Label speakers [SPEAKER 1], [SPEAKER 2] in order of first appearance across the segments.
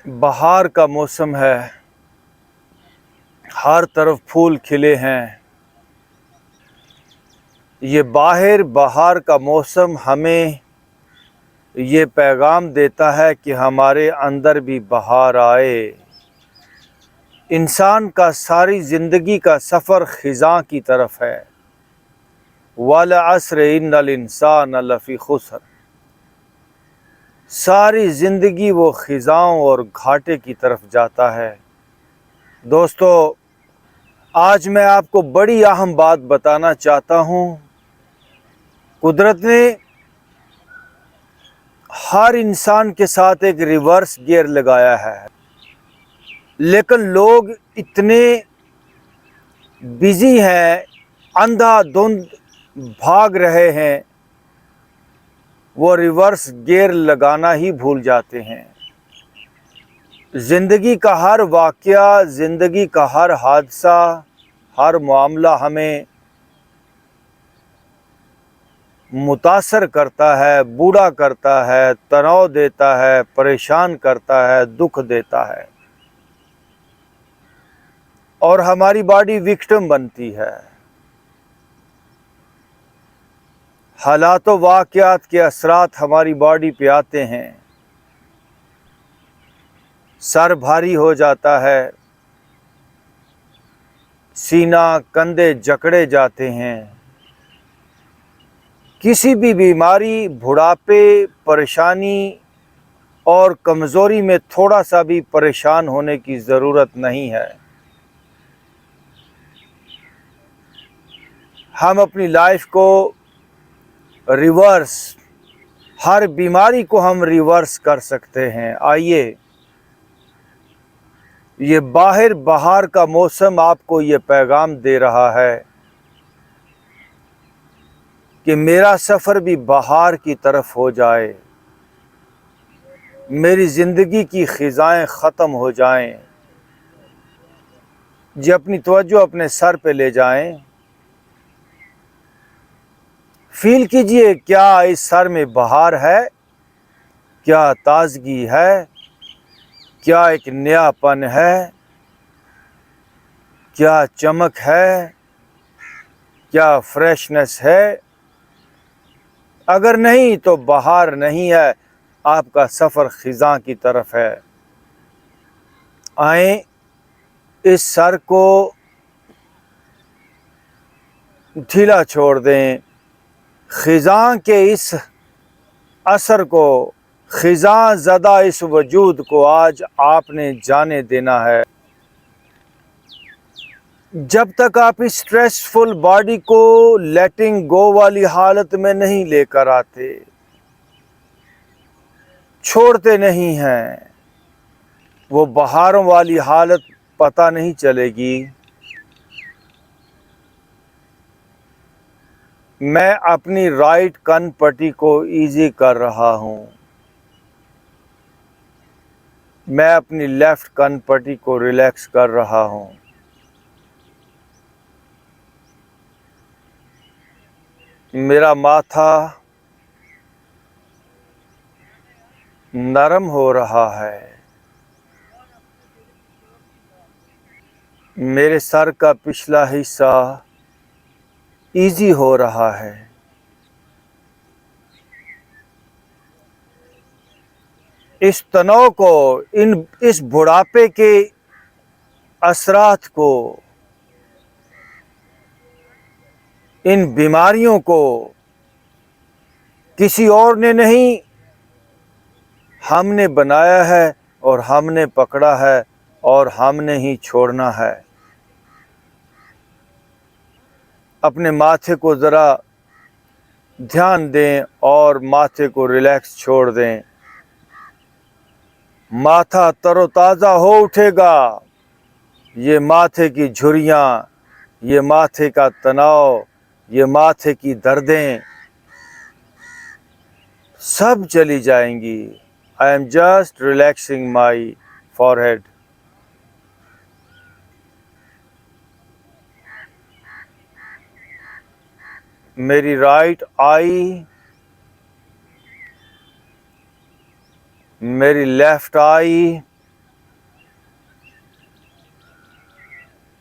[SPEAKER 1] بہار کا موسم ہے، ہر طرف پھول کھلے ہیں۔ یہ بہار کا موسم ہمیں یہ پیغام دیتا ہے کہ ہمارے اندر بھی بہار آئے۔ انسان کا ساری زندگی کا سفر خزاں کی طرف ہے۔ وَالْعَصْرِ إِنَّ الْإِنسَانَ لَفِي خُسْرٍ۔ ساری زندگی وہ خزاں اور گھاٹے کی طرف جاتا ہے۔ دوستو، آج میں آپ کو بڑی اہم بات بتانا چاہتا ہوں۔ قدرت نے ہر انسان کے ساتھ ایک ریورس گیئر لگایا ہے، لیکن لوگ اتنے بزی ہیں، اندھا دھند بھاگ رہے ہیں، وہ ریورس گیئر لگانا ہی بھول جاتے ہیں۔ زندگی کا ہر واقعہ، زندگی کا ہر حادثہ، ہر معاملہ ہمیں متاثر کرتا ہے، بوڑھا کرتا ہے، تناؤ دیتا ہے، پریشان کرتا ہے، دکھ دیتا ہے، اور ہماری باڈی وکٹم بنتی ہے۔ حالات و واقعات کے اثرات ہماری باڈی پہ آتے ہیں، سر بھاری ہو جاتا ہے، سینہ کندھے جکڑے جاتے ہیں۔ کسی بھی بیماری، بڑھاپے، پریشانی اور کمزوری میں تھوڑا سا بھی پریشان ہونے کی ضرورت نہیں ہے۔ ہم اپنی لائف کو ریورس، ہر بیماری کو ہم ریورس کر سکتے ہیں۔ آئیے، یہ بہار کا موسم آپ کو یہ پیغام دے رہا ہے کہ میرا سفر بھی بہار کی طرف ہو جائے، میری زندگی کی خزائیں ختم ہو جائیں۔ جی، اپنی توجہ اپنے سر پہ لے جائیں، فیل کیجئے کیا اس سر میں بہار ہے، کیا تازگی ہے، کیا ایک نیا پن ہے، کیا چمک ہے، کیا فریشنس ہے۔ اگر نہیں تو بہار نہیں ہے، آپ کا سفر خزاں کی طرف ہے۔ آئیں، اس سر کو ڈھیلا چھوڑ دیں، خزاں کے اس اثر کو، خزاں زدہ اس وجود کو آج آپ نے جانے دینا ہے۔ جب تک آپ اس سٹریسفل باڈی کو لیٹنگ گو والی حالت میں نہیں لے کر آتے، چھوڑتے نہیں ہیں، وہ بہاروں والی حالت پتہ نہیں چلے گی۔ میں اپنی رائٹ کن پٹی کو ایزی کر رہا ہوں، میں اپنی لیفٹ کن پٹی کو ریلیکس کر رہا ہوں۔ میرا ماتھا نرم ہو رہا ہے، میرے سر کا پچھلا حصہ ایزی ہو رہا ہے۔ اس تناؤ کو، اس بڑھاپے کے اثرات کو، ان بیماریوں کو کسی اور نے نہیں، ہم نے بنایا ہے اور ہم نے پکڑا ہے اور ہم نے ہی چھوڑنا ہے۔ اپنے ماتھے کو ذرا دھیان دیں اور ماتھے کو ریلیکس چھوڑ دیں۔ ماتھا تر و تازہ ہو اٹھے گا۔ یہ ماتھے کی جھریاں، یہ ماتھے کا تناؤ، یہ ماتھے کی دردیں سب چلی جائیں گی۔ I am just relaxing my forehead۔ میری رائٹ آئی، میری لیفٹ آئی،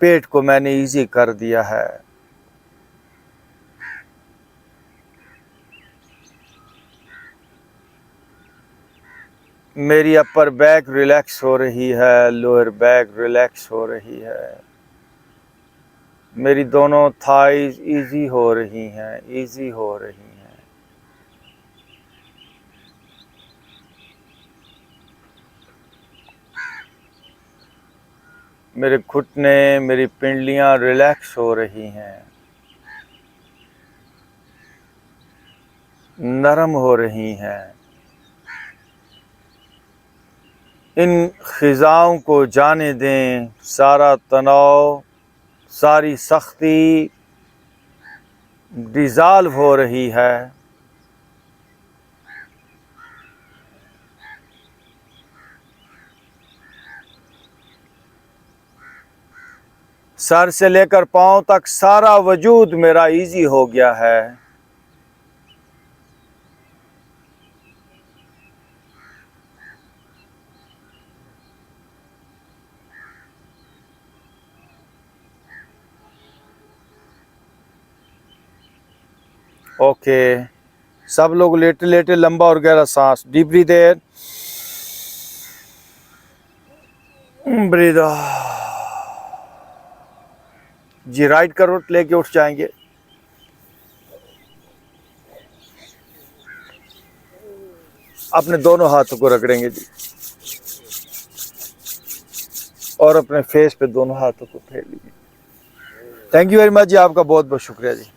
[SPEAKER 1] پیٹ کو میں نے ایزی کر دیا ہے۔ میری اپر بیک ریلیکس ہو رہی ہے، لوئر بیک ریلیکس ہو رہی ہے، میری دونوں تھائز ایزی ہو رہی ہیں، ایزی ہو رہی ہیں۔ میرے گھٹنے، میری پنڈلیاں ریلیکس ہو رہی ہیں، نرم ہو رہی ہیں۔ ان خزاؤں کو جانے دیں، سارا تناؤ، ساری سختی ڈیزالو ہو رہی ہے۔ سر سے لے کر پاؤں تک سارا وجود میرا ایزی ہو گیا ہے۔ اوکے، سب لوگ لیٹے لیٹے لمبا اور گہرا سانس، ڈیپ بریتھ ان، بریتھ آؤٹ۔ جی رائٹ کروٹ لے کے اٹھ جائیں گے۔ اپنے دونوں ہاتھوں کو رگڑیں گے جی، اور اپنے فیس پہ دونوں ہاتھوں کو پھیر لیجیے۔ تھینک یو ویری مچ جی، آپ کا بہت بہت شکریہ جی۔